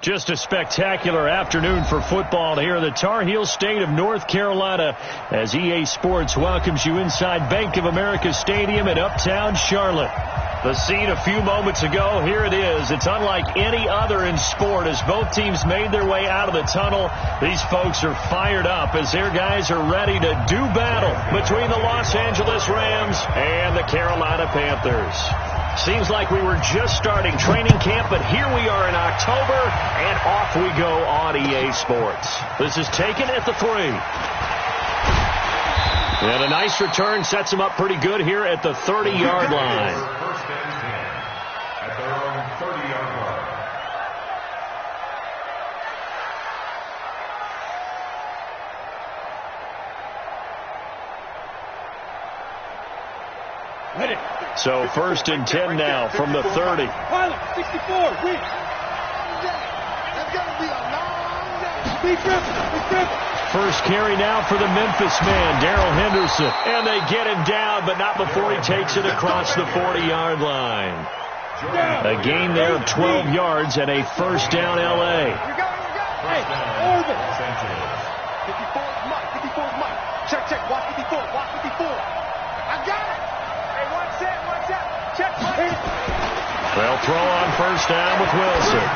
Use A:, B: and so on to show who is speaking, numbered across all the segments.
A: Just a spectacular afternoon for football here in the Tar Heel state of North Carolina as EA Sports welcomes you inside Bank of America Stadium in Uptown Charlotte. The scene a few moments ago, here it is. It's unlike any other in sport as both teams made their way out of the tunnel. These folks are fired up as their guys are ready to do battle between the Los Angeles Rams and the Carolina Panthers. Seems like we were just starting training camp, but here we are in October, and off we go on EA Sports. This is taken at the 3. And a nice return sets them up pretty good here at the 30-yard line.
B: First and 10 at their own 30-yard line.
A: So first and 10 now from the 30.
C: 64, win. That's
D: gonna be a long day.
C: Big Griffin.
A: First carry now for the Memphis man, Darrell Henderson. And they get him down, but not before he takes it across the 40-yard line. A gain there of 12 yards and a first down L.A.
C: Hey, Orbit.
D: 54 is Mike. 54 is Mike. Check. Watch 54. Watch 54. I got it. Hey, watch that. Check.
A: They'll throw on first down with Wilson.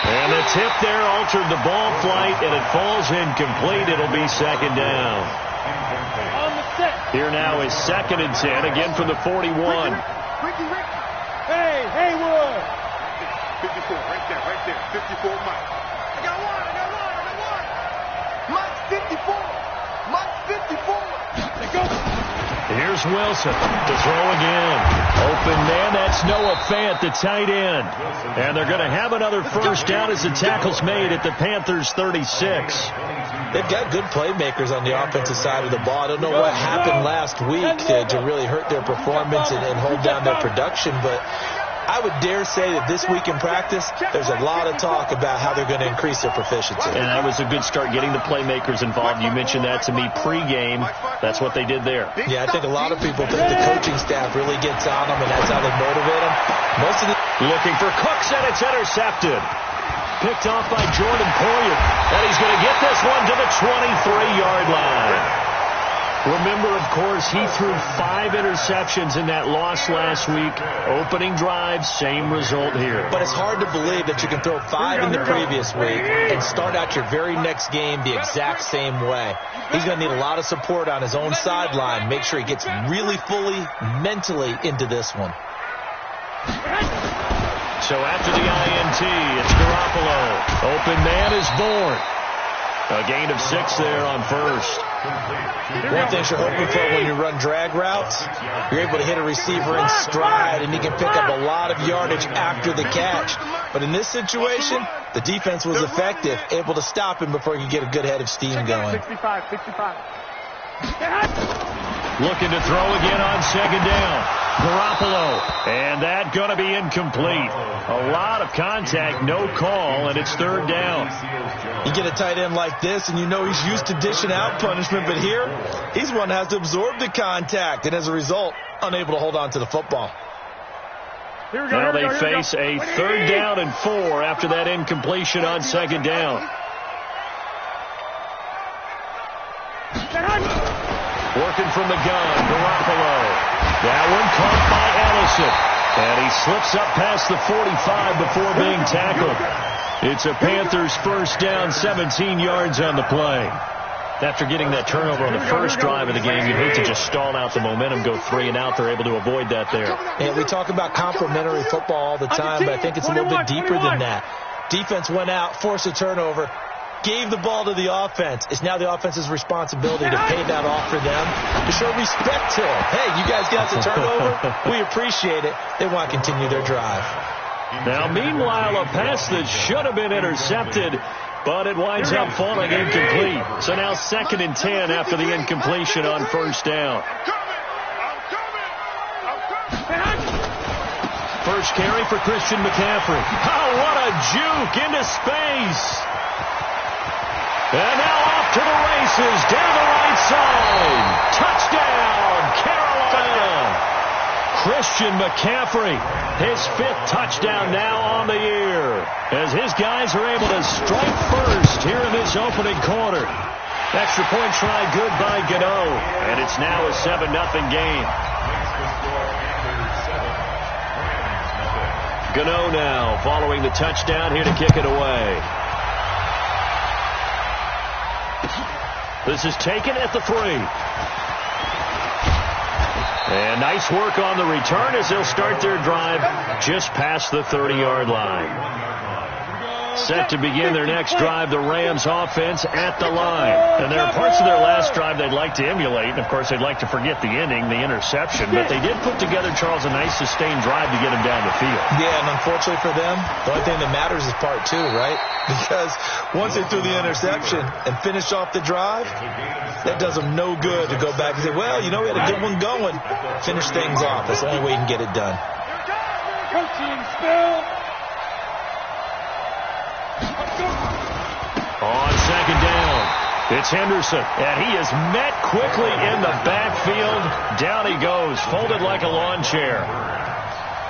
A: And the tip there altered the ball flight, and it falls incomplete. It'll be second down. Here now is second and 10, again from the 41.
D: Ricky.
C: Hey, Haywood.
D: 54, right there. 54, Mike. I got one. Mike's 54.
C: Let's go.
A: Here's Wilson to throw again. Open man, that's Noah Fant, the tight end. And they're going to have another first down as the tackle's made at the Panthers' 36.
E: They've got good playmakers on the offensive side of the ball. I don't know what happened last week to really hurt their performance and hold down their production, but I would dare say that this week in practice, there's a lot of talk about how they're going to increase their proficiency.
A: And that was a good start, getting the playmakers involved. You mentioned that to me pregame. That's what they did there.
E: Yeah, I think a lot of people think the coaching staff really gets on them, and that's how they motivate them.
A: Looking for Cooks, and it's intercepted. Picked off by Jordan Poyer. And he's going to get this one to the 23-yard line. Remember, of course, he threw 5 interceptions in that loss last week. Opening drive, same result here.
E: But it's hard to believe that you can throw 5 in the previous week and start out your very next game the exact same way. He's going to need a lot of support on his own sideline. Make sure he gets really fully, mentally into this one.
A: So after the INT, it's Garoppolo. Open man is born. A gain of 6 there on first.
E: One thing you're hoping for when you run drag routes, you're able to hit a receiver in stride, and he can pick up a lot of yardage after the catch. But in this situation, the defense was effective, able to stop him before he could get a good head of steam going.
C: 65.
A: Looking to throw again on second down. Garoppolo. And that going to be incomplete. A lot of contact, no call, and it's third down.
E: You get a tight end like this, and you know he's used to dishing out punishment, but here, he's one that has to absorb the contact, and as a result, unable to hold on to the football.
A: Now they face a third down and 4 after that incompletion on second down. Working from the gun, Garoppolo. That one caught by Ellison. And he slips up past the 45 before being tackled. It's a Panthers first down, 17 yards on the play. After getting that turnover on the first drive of the game, you'd hate to just stall out the momentum, go 3 and out. They're able to avoid that there.
E: And we talk about complementary football all the time, but I think it's a little bit deeper than that. Defense went out, forced a turnover, gave the ball to the offense. It's now the offense's responsibility to pay that off for them, to show respect to them. Hey, you guys got the turnover. We appreciate it. They want to continue their drive.
A: Now, meanwhile, a pass that should have been intercepted, but it winds up falling incomplete. So now second and 10 after the incompletion on first down. First carry for Christian McCaffrey. Oh, what a juke into space. And now off to the races, down the right side. Touchdown, Carolina. Christian McCaffrey, his 5th touchdown now on the year, as his guys are able to strike first here in this opening quarter. Extra point try good by Gano, and it's now a 7-0 game. Gano now following the touchdown here to kick it away. This is taken at the 3. And nice work on the return as they'll start their drive just past the 30-yard line. Set to begin their next drive, the Rams offense at the line. And there are parts of their last drive they'd like to emulate. And, of course, they'd like to forget the ending, the interception. But they did put together, Charles, a nice sustained drive to get them down the field.
E: Yeah, and unfortunately for them, the only thing that matters is part 2, right? Because once they threw the interception and finished off the drive, that does them no good to go back and say, well, you know, we had a good one going. Finish things off. That's the only way you can get it done.
C: Coaching spill.
A: On second down, it's Henderson, and he is met quickly in the backfield. Down he goes, folded like a lawn chair.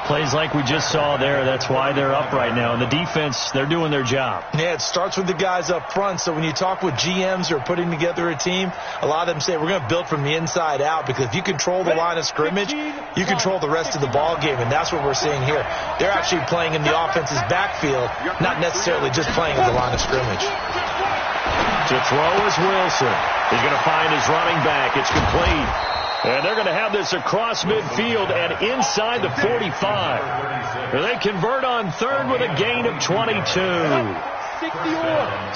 A: Plays like we just saw there. That's why they're up right now. And the defense, they're doing their job.
E: Yeah, it starts with the guys up front. So when you talk with GMs who are putting together a team, a lot of them say we're going to build from the inside out, because if you control the line of scrimmage, you control the rest of the ball game, and that's what we're seeing here. They're actually playing in the offense's backfield, not necessarily just playing in the line of scrimmage.
A: To throw is Wilson. He's going to find his running back. It's complete. And they're going to have this across midfield and inside the 45. They convert on third with a gain of 22.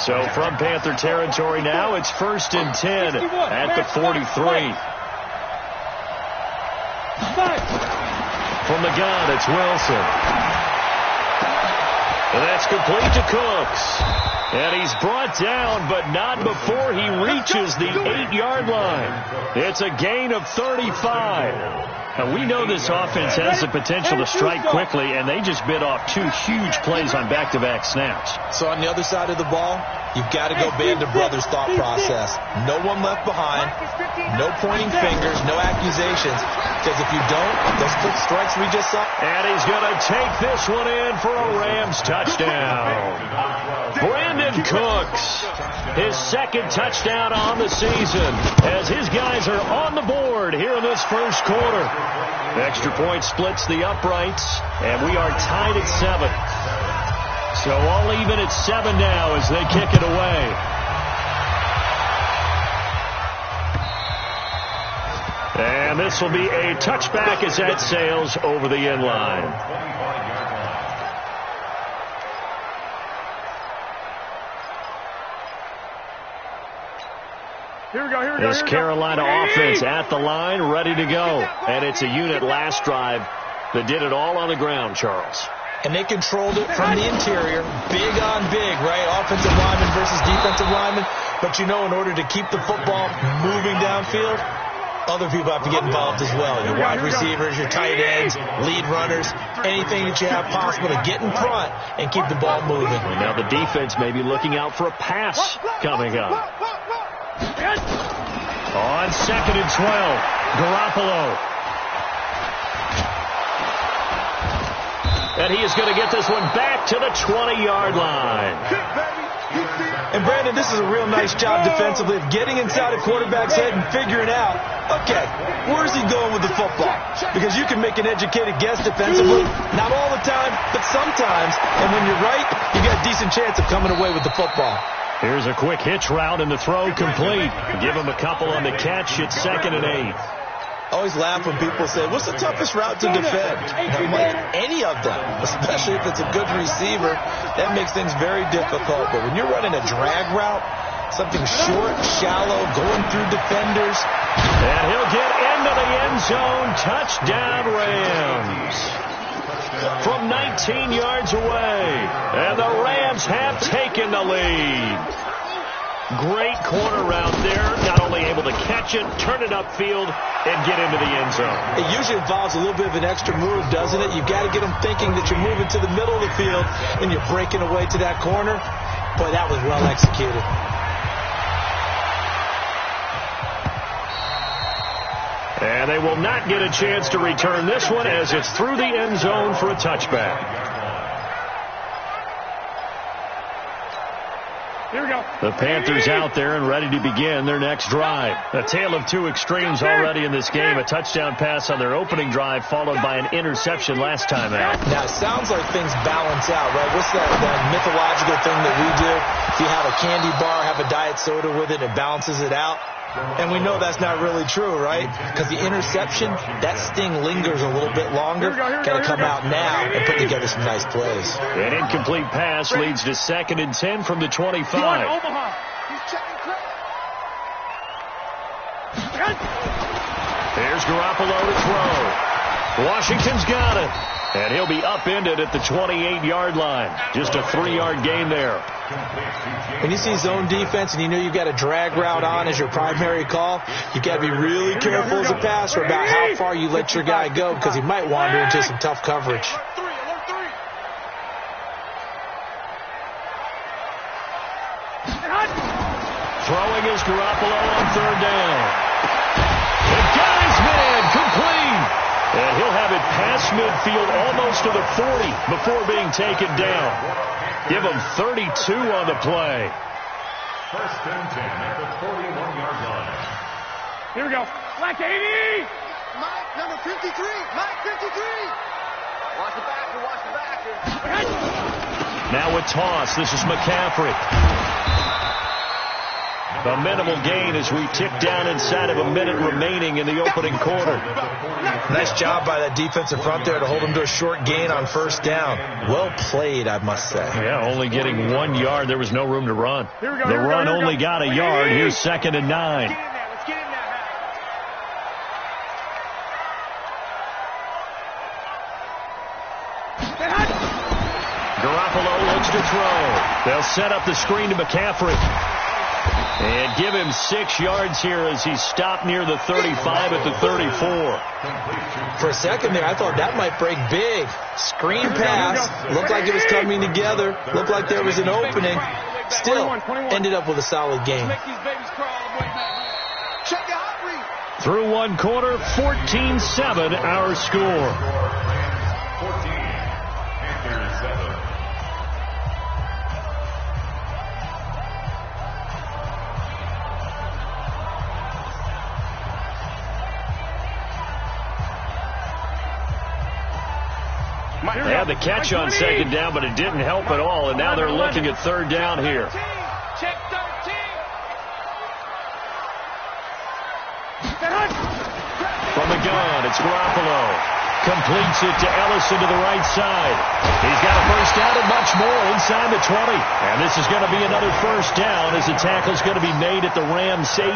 A: So from Panther territory now, it's 1st and 10 at the 43. From the gun, it's Wilson. And that's complete to Cooks. And he's brought down, but not before he reaches the 8-yard line. It's a gain of 35. And we know this offense has the potential to strike quickly, and they just bit off 2 huge plays on back-to-back snaps.
E: So on the other side of the ball, you've got to go band of brothers thought process. No one left behind, no pointing fingers, no accusations. Because if you don't, those quick strikes we just saw.
A: And he's going to take this one in for a Rams touchdown. Brandon Cooks, his 2nd touchdown on the season, as his guys are on the board here in this first quarter. Extra point splits the uprights, and we are tied at 7. So all even at 7 now as they kick it away. And this will be a touchback as that sails over the end line.
C: Here we go.
A: This Carolina offense at the line, ready to go. And it's a unit last drive that did it all on the ground, Charles.
E: And they controlled it from the interior, big on big, right? Offensive lineman versus defensive lineman. But you know, in order to keep the football moving downfield, other people have to get involved as well. Your wide receivers, your tight ends, lead runners, anything that you have possible to get in front and keep the ball moving.
A: And now the defense may be looking out for a pass coming up. On 2nd and 12, Garoppolo. And he is going to get this one back to the 20-yard line.
E: And, Brandon, this is a real nice job defensively of getting inside a quarterback's head and figuring out, okay, where's he going with the football? Because you can make an educated guess defensively, not all the time, but sometimes. And when you're right, you got a decent chance of coming away with the football.
A: Here's a quick hitch route and the throw complete. Give him a couple on the catch. It's 2nd and 8.
E: I always laugh when people say, what's the toughest route to defend? And I'm like, any of them, especially if it's a good receiver. That makes things very difficult. But when you're running a drag route, something short, shallow, going through defenders.
A: And he'll get into the end zone. Touchdown, Rams. From 19 yards away. And the Rams have taken the lead. Great corner route there. Not only able to catch it, turn it upfield, and get into the end zone.
E: It usually involves a little bit of an extra move, doesn't it? You've got to get them thinking that you're moving to the middle of the field and you're breaking away to that corner. Boy, that was well executed.
A: And they will not get a chance to return this one as it's through the end zone for a touchback.
C: Here we go.
A: The Panthers out there and ready to begin their next drive. A tale of two extremes already in this game. A touchdown pass on their opening drive followed by an interception last time out.
E: Now, it sounds like things balance out, right? What's that mythological thing that we do? If you have a candy bar, have a diet soda with it, it balances it out. And we know that's not really true, right? Because the interception, that sting lingers a little bit longer. Got to come out now and put together some nice plays.
A: An incomplete pass leads to 2nd and 10 from the 25. Here's Garoppolo to throw. Washington's got it. And he'll be upended at the 28-yard line. Just a 3-yard gain there.
E: When you see zone defense and you know you've got a drag route on as your primary call, you've got to be really careful as a passer about how far you let your guy go because he might wander into some tough coverage.
A: Throwing is Garoppolo on 3rd down. It got his man complete. And he'll have it past midfield almost to the 40 before being taken down. Give him 32 on the play.
B: 1st and 10 at the 41-yard line.
C: Here we go. Black 80.
D: Mike, number 53. Mike, 53. Watch the backer. Watch the backer.
A: Now a toss. This is McCaffrey. A minimal gain as we tick down inside of a minute remaining in the opening quarter.
E: Nice job by that defensive front there to hold him to a short gain on 1st down. Well played, I must say.
A: Yeah, only getting 1 yard. There was no room to run. The run only got a yard. Here's 2nd and 9.
C: Let's get in there.
A: Garoppolo looks to throw. They'll set up the screen to McCaffrey. And give him 6 yards here as he's stopped near the 35 at the 34.
E: For a second there, I thought that might break big. Screen pass. Looked like it was coming together. Looked like there was an opening. Still ended up with a solid game.
A: Through one quarter, 14-7 our score.
B: 14, Panthers 7.
A: They had the catch on 2nd down, but it didn't help at all, and now they're looking at 3rd down here.
C: Check 13.
A: From the gun, it's Garoppolo. Completes it to Ellison to the right side. He's got a 1st down and much more inside the 20. And this is going to be another 1st down as the tackle's going to be made at the Rams 18.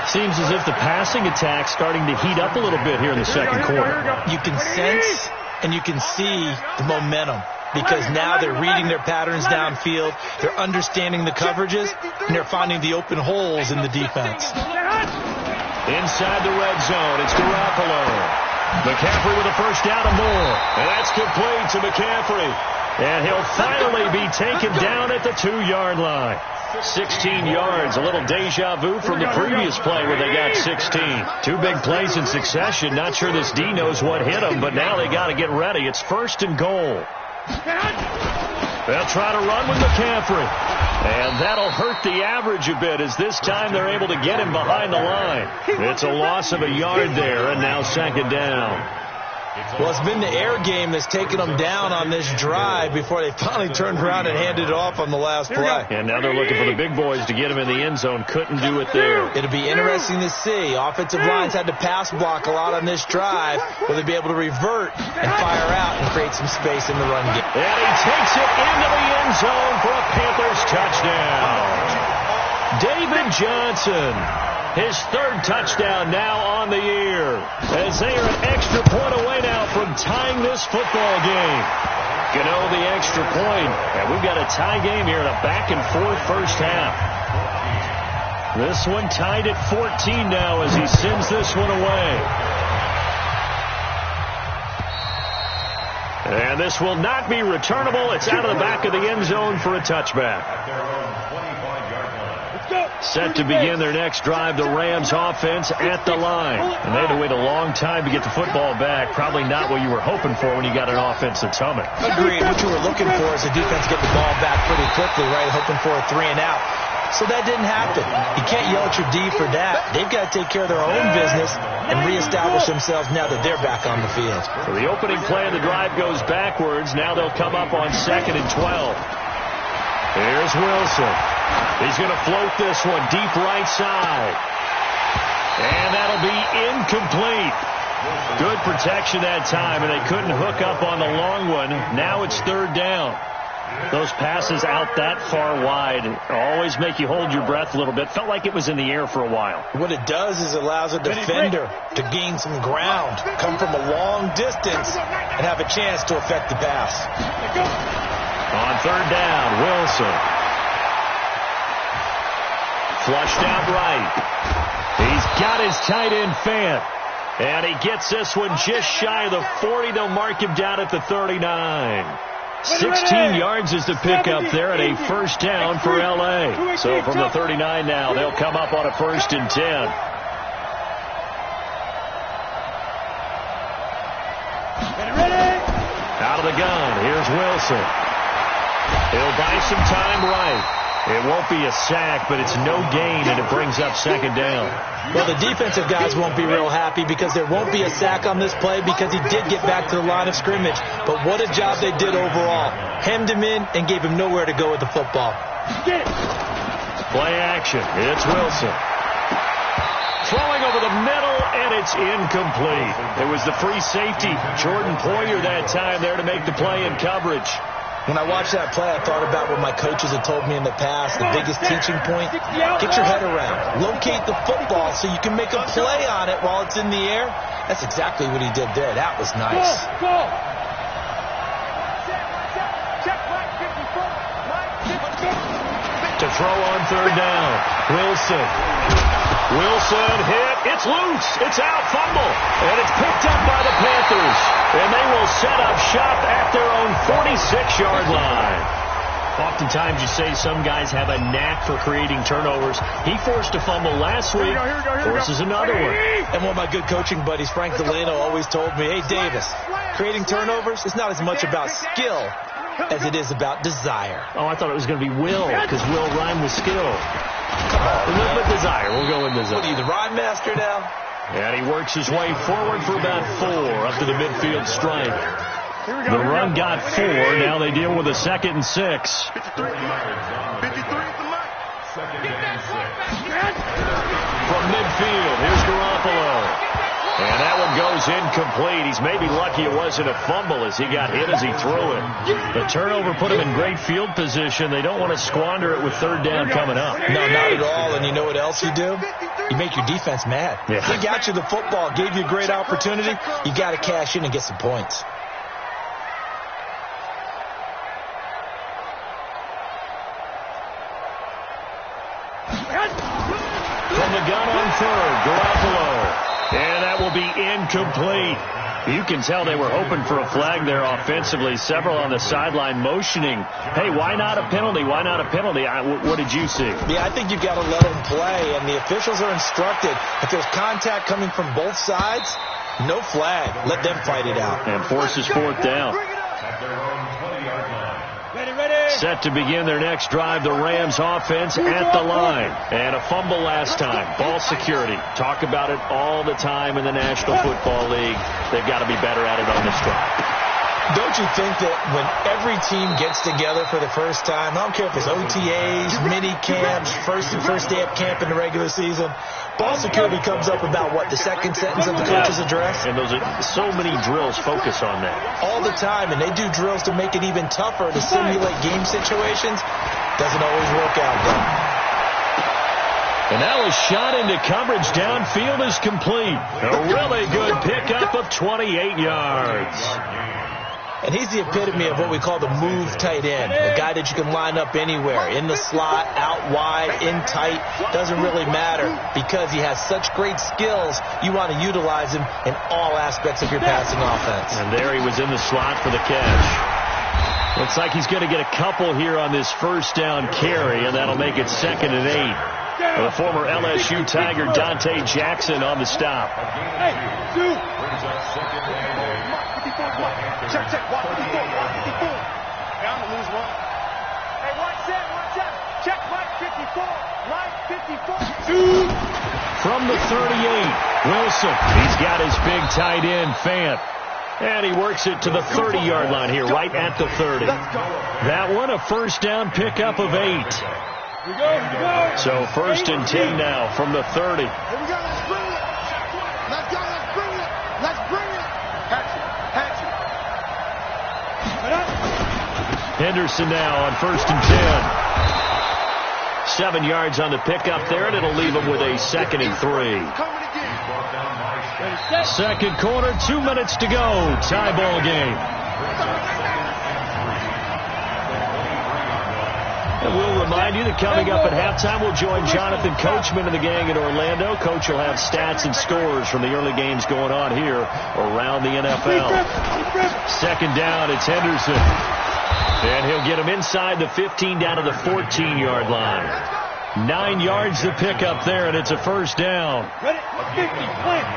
A: Seems as if the passing attack's starting to heat up a little bit here in the 2nd quarter.
E: You can sense and you can see the momentum because now they're reading their patterns downfield, they're understanding the coverages, and they're finding the open holes in the defense.
A: Inside the red zone, it's Garoppolo. McCaffrey with a 1st down and more. And that's complete to McCaffrey. And he'll finally be taken down at the 2-yard line. 16 yards, a little deja vu from the previous play where they got 16. 2 big plays in succession. Not sure this D knows what hit them, but now they got to get ready. It's 1st and goal. They'll try to run with McCaffrey. And that'll hurt the average a bit as this time they're able to get him behind the line. It's a loss of a yard there, and now 2nd down.
E: Well, it's been the air game that's taken them down on this drive before they finally turned around and handed it off on the last play.
A: And now they're looking for the big boys to get him in the end zone. Couldn't do it there.
E: It'll be interesting to see. Offensive lines had to pass block a lot on this drive. Will they be able to revert and fire out and create some space in the run game?
A: And he takes it into the end zone for a Panthers touchdown. David Johnson. His 3rd touchdown now on the year as they are an extra point away now from tying this football game. Gano the extra point, and we've got a tie game here in a back-and-forth 1st half. This one tied at 14 now as he sends this one away. And this will not be returnable. It's out of the back of the end zone for a touchback.
B: At their own 25-yard line.
C: Let's go.
A: Set to begin their next drive, the Rams offense at the line. And they had to wait a long time to get the football back. Probably not what you were hoping for when you got an offense that's humming.
E: Agreed. What you were looking for is the defense get the ball back pretty quickly, right? Hoping for a 3-and-out. So that didn't happen. You can't yell at your D for that. They've got to take care of their own business and reestablish themselves now that they're back on the field.
A: So the opening play of the drive goes backwards. Now they'll come up on 2nd and 12. Here's Wilson. He's going to float this one deep right side. And that'll be incomplete. Good protection that time, and they couldn't hook up on the long one. Now it's 3rd down. Those passes out that far wide always make you hold your breath a little bit. Felt like it was in the air for a while.
E: What it does is it allows a defender to gain some ground, come from a long distance, and have a chance to affect the pass.
A: On 3rd down, Wilson. Flushed out right. He's got his tight end Fant. And he gets this one just shy of the 40. They'll mark him down at the 39. 16 yards is the pickup there at a 1st down for L.A. So from the 39 now, they'll come up on a 1st and 10. Out of the gun, here's Wilson. He'll buy some time right. It won't be a sack, but it's no gain, and it brings up 2nd down.
E: Well, the defensive guys won't be real happy because there won't be a sack on this play because he did get back to the line of scrimmage. But what a job they did overall. Hemmed him in and gave him nowhere to go with the football.
A: Play action. It's Wilson. Throwing over the middle, and it's incomplete. It was the free safety, Jordan Poyer, that time there to make the play in coverage.
E: When I watched that play, I thought about what my coaches had told me in the past. The biggest teaching point, get your head around. Locate the football so you can make a play on it while it's in the air. That's exactly what he did there. That was nice.
A: To throw on 3rd down, Wilson. Wilson hit. It's loose. It's out. Fumble. And it's picked up by the Panthers. And they will set up shop at their own 46-yard line. Oftentimes you say some guys have a knack for creating turnovers. He forced a fumble last week. Forces another one.
E: And one of my good coaching buddies, Frank Delano, always told me, hey, Davis, creating turnovers is not as much about skill as it is about desire.
A: Oh, I thought it was going to be will, because will rhyme with skill. But desire. We'll go with desire.
E: What are you, the rhyme master now?
A: And he works his way forward for about 4 up to the midfield stripe. The run got 4. Now they deal with a 2nd and 6.
B: 53 at the mark. 2nd and 6.
A: From midfield, here's Garoppolo. And that one goes incomplete. He's maybe lucky it wasn't a fumble as he got hit as he threw it. The turnover put him in great field position. They don't want to squander it with 3rd down coming up.
E: No, not at all. And you know what else you do? You make your defense mad.
A: Yeah.
E: They got you the football, gave you a great opportunity. You got to cash in and get some points.
A: From the gun on 3rd, Garoppolo. And that will be incomplete. You can tell they were hoping for a flag there offensively. Several on the sideline motioning. Hey, why not a penalty? Why not a penalty? What did you see?
E: Yeah, I think you've got to let them play, and the officials are instructed. If there's contact coming from both sides, no flag. Let them fight it out.
A: And forces 4th down.
B: At their own 20-yard line.
A: Set to begin their next drive, the Rams offense at the line. And a fumble last time. Ball security. Talk about it all the time in the National Football League. They've got to be better at it on this drive.
E: Don't you think that when every team gets together for the first time, I don't care if it's OTAs, mini camps, first day of camp in the regular season, ball security comes up about what, the 2nd sentence of the coach's address?
A: And those are so many drills focus on that.
E: All the time, and they do drills to make it even tougher to simulate game situations. Doesn't always work out, though.
A: And now a shot into coverage downfield is complete. A really good pickup of 28 yards.
E: And he's the epitome of what we call the move tight end. A guy that you can line up anywhere. In the slot, out wide, in tight. Doesn't really matter because he has such great skills. You want to utilize him in all aspects of your passing offense.
A: And there he was in the slot for the catch. Looks like he's going to get a couple here on this 1st down carry, and that'll make it 2nd and 8. The former LSU Tiger Dante Jackson on the stop.
D: Hey, two. Check, check. Walk 54. Walk 54. Down to lose one. Hey, one set. Check Mike 54. Mike 54. Two.
A: From the 38, Wilson. He's got his big tight end, Fant. And he works it to the 30-yard line here, right at the 30. That one, a first down pickup of 8. So first and 10 now from the 30.
D: Here we go. Let's bring it. Let's go. Let's bring it. Let's bring it. Hatchet.
A: Henderson now on first and 10. 7 yards on the pickup there, and it'll leave him with a 2nd and 3. Second quarter, 2 minutes to go. Tie ball game. And we'll remind you that coming up at halftime, we'll join Jonathan Coachman and the gang in Orlando. Coach will have stats and scores from the early games going on here around the NFL. Second down, it's Henderson. And he'll get him inside the 15 down to the 14-yard line. 9 yards to pick up there, and it's a first down.
C: Ready? 50, plant.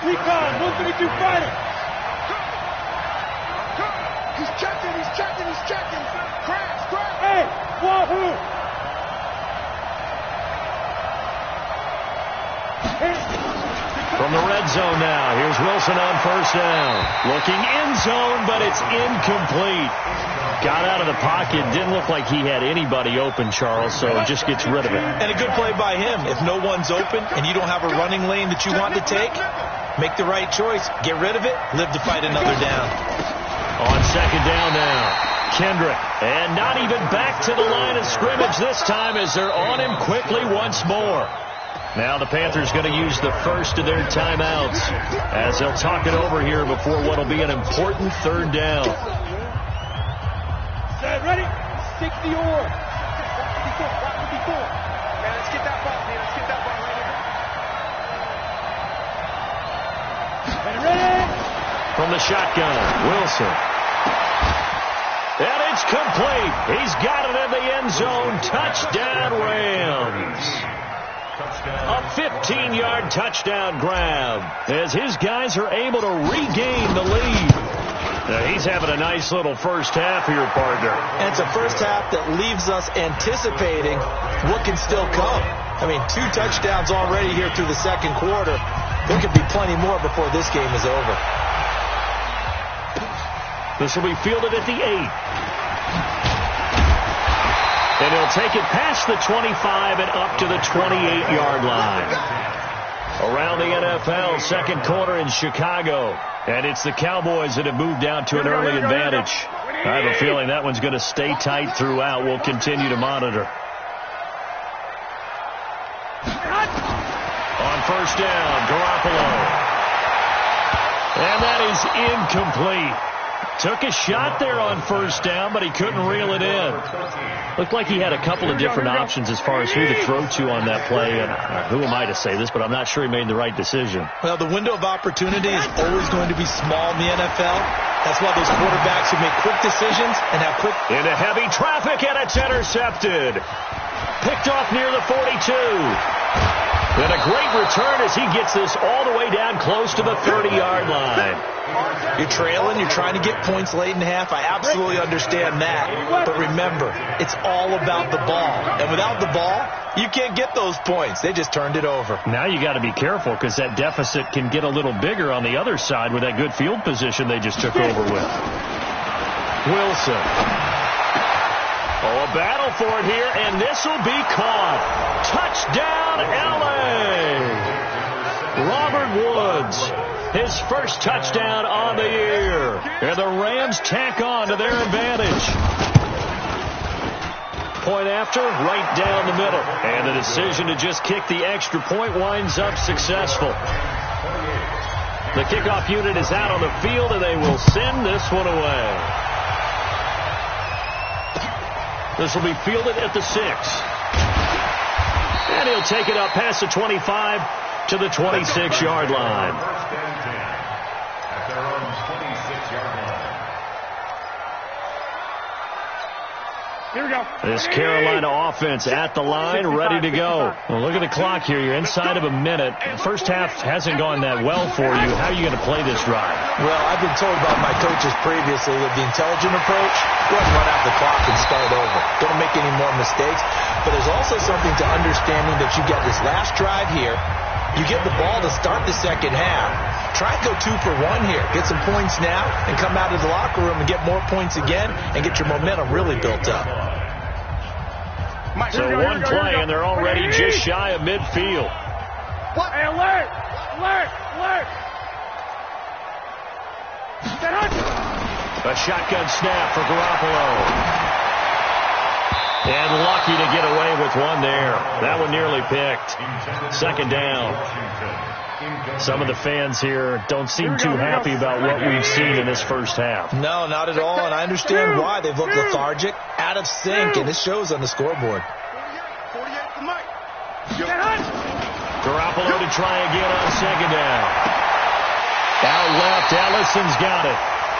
C: Recon, 132 fighter.
D: He's checking. Crash.
C: Hey, wahoo.
A: From the red zone now, here's Wilson on first down. Looking end zone, but it's incomplete. Got out of the pocket. Didn't look like he had anybody open, Charles, so just gets rid of it.
E: And a good play by him. If no one's open and you don't have a running lane that you want to take, make the right choice. Get rid of it. Live to fight another down.
A: On second down now, Kendrick. And not even back to the line of scrimmage this time as they're on him quickly once more. Now the Panthers going to use the first of their timeouts as they'll talk it over here before what will be an important third down.
C: Set, ready? 60 or.
D: Walk 54. Man, let's get that ball, man. Let's get that ball right here.
C: Ready?
A: From the shotgun, Wilson. And it's complete. He's got it in the end zone. Touchdown, Rams. A 15-yard touchdown grab as his guys are able to regain the lead. Now he's having a nice little first half here, partner.
E: And it's a first half that leaves us anticipating what can still come. I mean, 2 touchdowns already here through the second quarter. There could be plenty more before this game is over.
A: This will be fielded at the 8. And he'll take it past the 25 and up to the 28-yard line. Around the NFL, second quarter in Chicago. And it's the Cowboys that have moved down to an early advantage. I have a feeling that one's going to stay tight throughout. We'll continue to monitor. On first down, Garoppolo. And that is incomplete. Took a shot there on first down, but he couldn't reel it in. Looked like he had a couple of different options as far as who to throw to on that play. And who am I to say this, but I'm not sure he made the right decision.
E: Well, the window of opportunity is always going to be small in the NFL. That's why those quarterbacks who make quick decisions and have quick...
A: Into heavy traffic, and it's intercepted. Picked off near the 42. And a great return as he gets this all the way down close to the 30-yard line.
E: You're trailing, you're trying to get points late in half. I absolutely understand that. But remember, it's all about the ball. And without the ball, you can't get those points. They just turned it over.
A: Now you got to be careful because that deficit can get a little bigger on the other side with that good field position they just took over with. Wilson. Oh, a battle for it here, and this will be caught. Touchdown, L.A. Robert Woods, his first touchdown on the year. And the Rams tack on to their advantage. Point after, right down the middle. And the decision to just kick the extra point winds up successful. The kickoff unit is out on the field, and they will send this one away. This will be fielded at the 6. And he'll take it up past the 25 to the 26-yard line.
D: Here we go.
A: This Carolina offense at the line, ready to go. Well, look at the clock here. You're inside of a minute. First half hasn't gone that well for you. How are you going to play this drive?
E: Well, I've been told by my coaches previously that the intelligent approach was run out the clock and start over. Don't make any more mistakes. But there's also something to understanding that you get this last drive here. You get the ball to start the second half. Try and go 2 for 1 here. Get some points now and come out of the locker room and get more points again and get your momentum really built up.
A: So one play and they're already just shy of midfield.
D: Hey, alert! Alert! Alert!
A: A shotgun snap for Garoppolo. And lucky to get away with one there. That one nearly picked. Second down. Some of the fans here don't seem too happy about what we've seen in this first half.
E: No, not at all, and I understand why. They've looked lethargic, out of sync, and it shows on the scoreboard.
D: 48 to Mike.
A: Garoppolo to try again on second down. Out left, Allison's got it.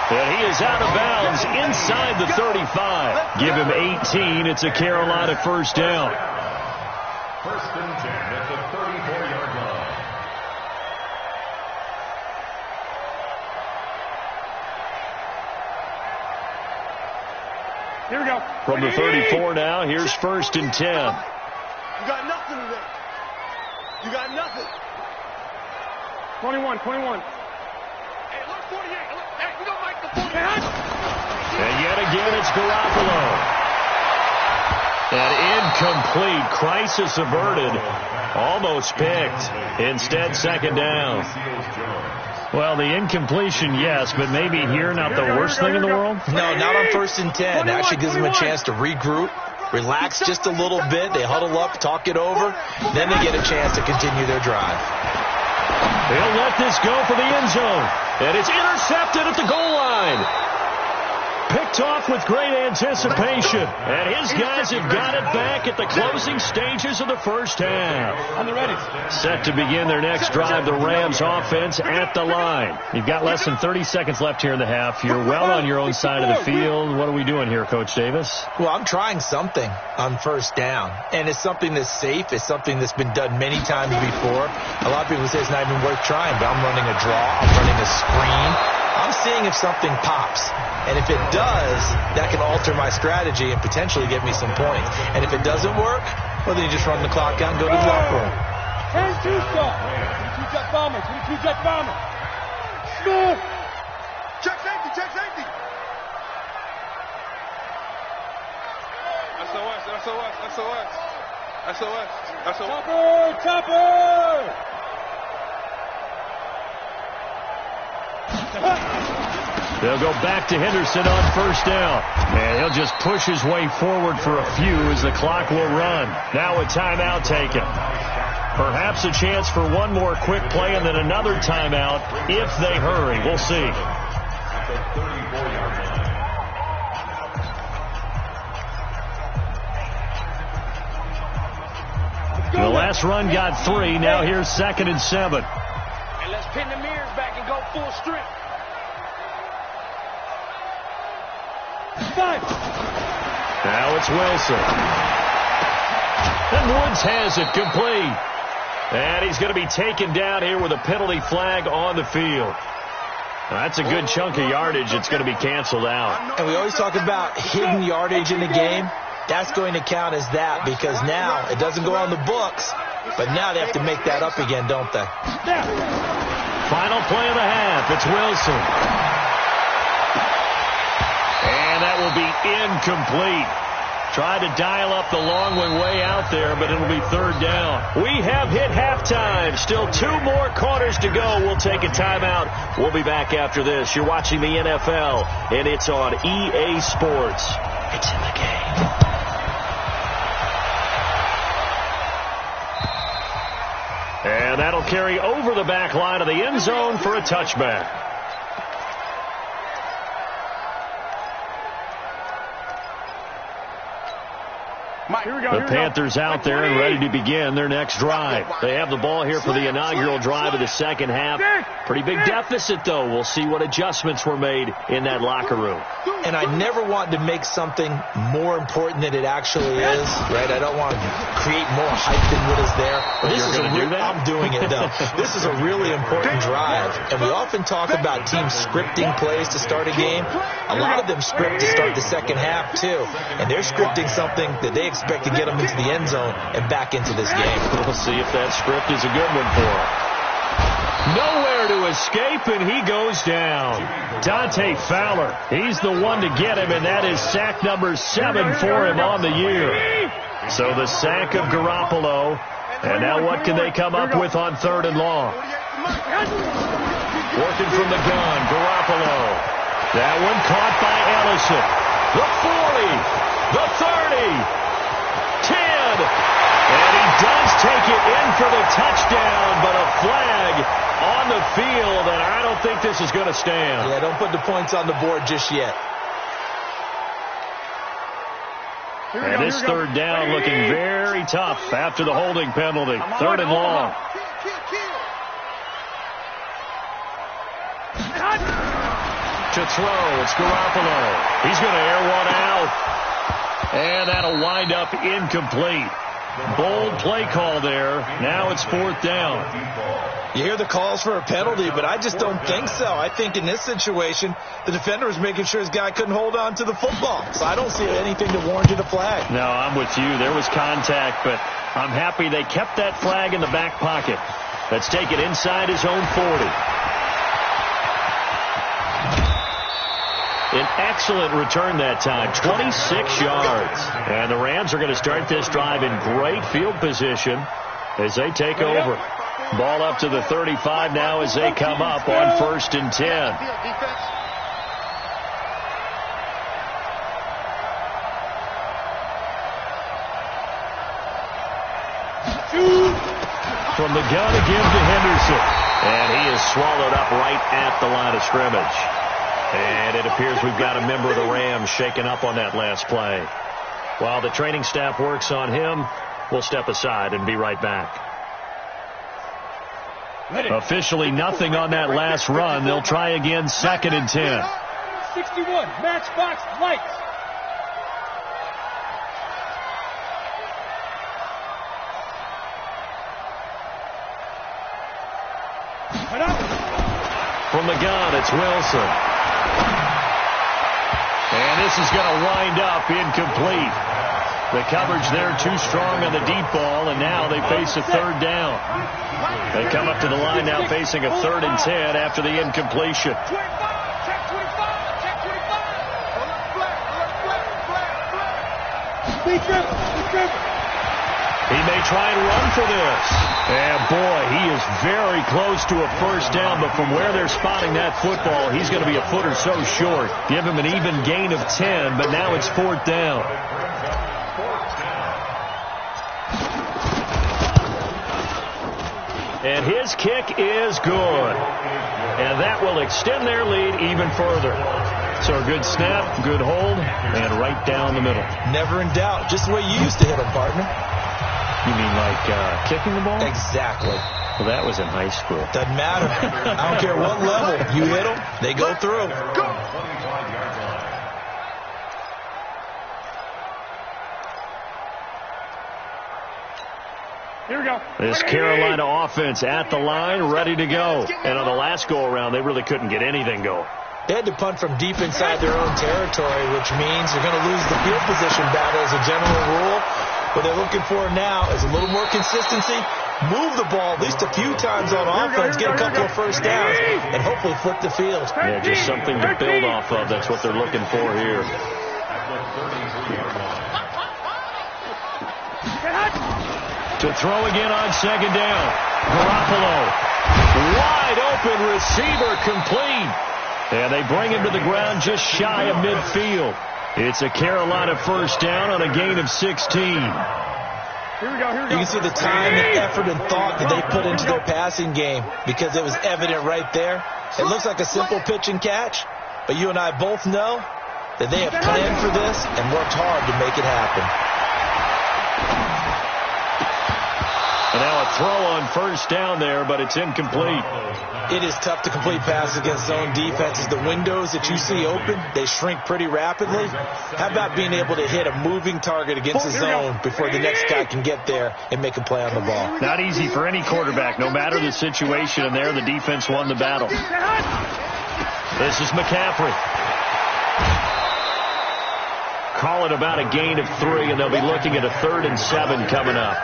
A: And he is out of bounds inside the 35. Give him 18. It's a Carolina first down.
B: First and 10 at the 34-yard line.
D: Here we go.
A: From the 34 now, here's first and 10.
D: You got nothing today. You got nothing. 21. Hey, look, 48. Hey, we don't like the 48.
A: And yet again, it's Garoppolo. An incomplete, crisis averted, almost picked. Instead, second down. Well, the incompletion, yes, but maybe here not the worst thing in the world?
E: No, not on first and 10. It actually gives them a chance to regroup, relax just a little bit. They huddle up, talk it over. Then they get a chance to continue their drive.
A: They'll let this go for the end zone. And it's intercepted at the goal line. Picked off with great anticipation. And his guys have got it back at the closing stages of the first half.
C: On the ready.
A: Set to begin their next drive, the Rams offense at the line. You've got less than 30 seconds left here in the half. You're well on your own side of the field. What are we doing here, Coach Davis?
E: Well, I'm trying something on first down. And it's something that's safe. It's something that's been done many times before. A lot of people say it's not even worth trying, but I'm running a draw. I'm running a screen. I'm seeing if something pops. And if it does, that can alter my strategy and potentially get me some points. And if it doesn't work, well, then you just run the clock out and go to the locker room.
C: Turn two stop. 22 jet bomber. 22 jet bomber. Smooth.
D: Check safety. SOS.
C: Chopper.
A: They'll go back to Henderson on first down. And he'll just push his way forward for a few as the clock will run. Now a timeout taken. Perhaps a chance for one more quick play and then another timeout if they hurry. We'll see. The last run got 3. Now here's 2nd and 7.
D: And let's pin the mirrors back and go full strength.
A: Now it's Wilson. And Woods has it complete. And he's going to be taken down here with a penalty flag on the field. That's a good chunk of yardage. It's going to be canceled out.
E: And we always talk about hidden yardage in the game. That's going to count as that because now it doesn't go on the books, but now they have to make that up again, don't they?
A: Final play of the half. It's Wilson. And that will be incomplete. Try to dial up the long one way out there, but it'll be third down. We have hit halftime. Still 2 more quarters to go. We'll take a timeout. We'll be back after this. You're watching the NFL, and it's on EA Sports. It's in the game. And that'll carry over the back line of the end zone for a touchback. The Panthers out there and ready to begin their next drive. They have the ball here for the inaugural drive of the second half. Pretty big deficit, though. We'll see what adjustments were made in that locker room.
E: And I never want to make something more important than it actually is, right? I don't want to create more hype than what is there. But this is I'm doing it, though. This is a really important drive. And we often talk about teams scripting plays to start a game. A lot of them script to start the second half, too. And they're scripting something that they expect to get them into the end zone and back into this game.
A: We'll see if that script is a good one for them. Nowhere to escape, and he goes down. Dante Fowler, he's the one to get him, and that is sack number 7 for him on the year. So the sack of Garoppolo, and now what can they come up with on 3rd and long? Working from the gun, Garoppolo. That one caught by Ellison. The 40, the 30, 10. And he does take it in for the touchdown, but a flag on the field, and I don't think this is going to stand.
E: Yeah, don't put the points on the board just yet.
A: And this 3rd down looking very tough after the holding penalty. 3rd and long. To throw, it's Garoppolo. He's going to air one out. And that'll wind up incomplete. Bold play call there. Now it's 4th down.
E: You hear the calls for a penalty, but I just don't think so. I think in this situation, the defender was making sure his guy couldn't hold on to the football. So I don't see anything to warrant a flag.
A: No, I'm with you. There was contact, but I'm happy they kept that flag in the back pocket. Let's take it inside his own 40. An excellent return that time, 26 yards. And the Rams are going to start this drive in great field position as they take over. Ball up to the 35 now as they come up on 1st and 10. From the gun again to Henderson. And he is swallowed up right at the line of scrimmage. And it appears we've got a member of the Rams shaken up on that last play. While the training staff works on him, we'll step aside and be right back. Officially nothing on that last run. They'll try again 2nd and 10.
C: 61, matchbox, lights.
A: From the gun, it's Wilson. And this is going to wind up incomplete. The coverage there too strong on the deep ball, and now they face a 3rd down. They come up to the line now facing a 3rd and 10 after the incompletion. He may try and run for this. And boy, he is very close to a 1st down, but from where they're spotting that football, he's going to be a foot or so short. Give him an even gain of 10, but now it's 4th down. And his kick is good. And that will extend their lead even further. So a good snap, good hold, and right down the middle.
E: Never in doubt. Just the way you used to hit them, partner.
A: You mean like kicking the ball?
E: Exactly.
A: Well, that was in high school.
E: Doesn't matter. I don't care what level. You hit them, they go through.
C: Here we go.
A: This Carolina offense at the line, ready to go. And on the last go-around, they really couldn't get anything going.
E: They had to punt from deep inside their own territory, which means they're going to lose the field position battle as a general rule. What they're looking for now is a little more consistency, move the ball at least a few times on offense, get a couple of 1st downs, and hopefully flip the field.
A: Yeah, just something to build off of. That's what they're looking for here. To throw again on 2nd down. Garoppolo. Wide open receiver complete. And they bring him to the ground just shy of midfield. It's a Carolina 1st down on a gain of 16.
C: Here we go.
E: You can see the time and effort and thought that they put into their passing game because it was evident right there. It looks like a simple pitch and catch, but you and I both know that they have planned for this and worked hard to make it happen.
A: throw on first down there, but it's incomplete.
E: It is tough to complete passes against zone defenses. The windows that you see open, they shrink pretty rapidly. How about being able to hit a moving target against the zone before the next guy can get there and make a play on the ball?
A: Not easy for any quarterback, no matter the situation, and there the defense won the battle. This is McCaffrey. Call it about a gain of 3, and they'll be looking at a 3rd and 7 coming up.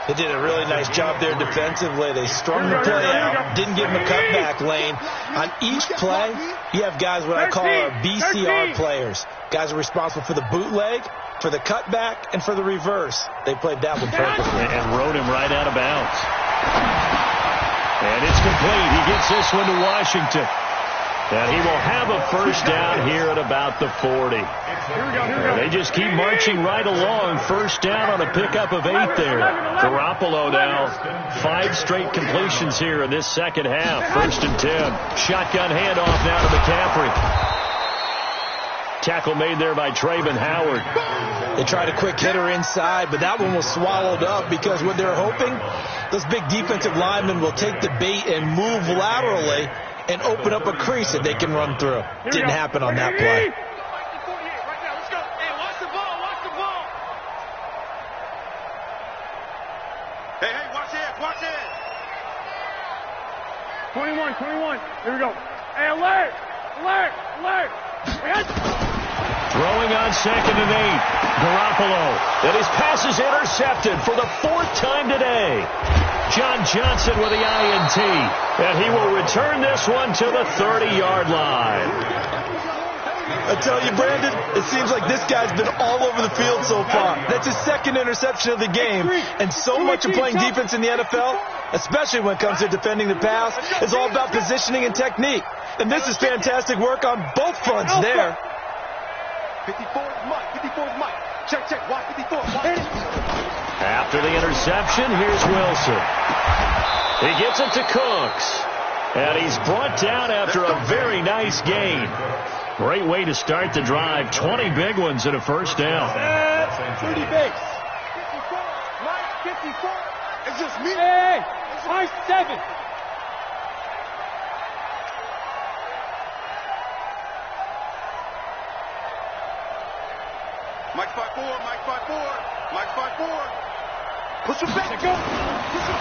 E: They did a really nice job there defensively. They strung the play out, didn't give him a cutback lane. On each play, you have guys what I call our BCR players. Guys are responsible for the bootleg, for the cutback, and for the reverse. They played that one perfectly.
A: And rode him right out of bounds. And it's complete. He gets this one to Washington. And he will have a first down here at about the 40. They just keep marching right along. First down on a pickup of 8 there. Garoppolo now 5 straight completions here in this second half. 1st and 10. Shotgun handoff now to McCaffrey. Tackle made there by Trayvon Howard.
E: They tried a quick hitter inside, but that one was swallowed up because what they're hoping, those big defensive linemen will take the bait and move laterally and open up a crease that they can run through. Didn't happen on that play.
D: Hey, watch it.
C: 21. Here we go. Hey, alert.
A: Throwing on 2nd and 8. Garoppolo. And his pass is intercepted for the 4th time today. John Johnson with the INT. And he will return this one to the 30-yard line.
E: I tell you, Brandon, it seems like this guy's been all over the field so far. That's his 2nd interception of the game. And so much of playing defense in the NFL, especially when it comes to defending the pass, is all about positioning and technique. And this is fantastic work on both fronts there.
D: 54 is Mike. Check. Watch 54.
A: After the interception, here's Wilson. He gets it to Cooks. And he's brought down after a very nice gain. Great way to start the drive. 20 big ones and a first down.
C: 30 big.
D: 54. Mike, 54. It's just me.
C: Hey, Mike 7.
D: Mike 5-4. Push him back. Go.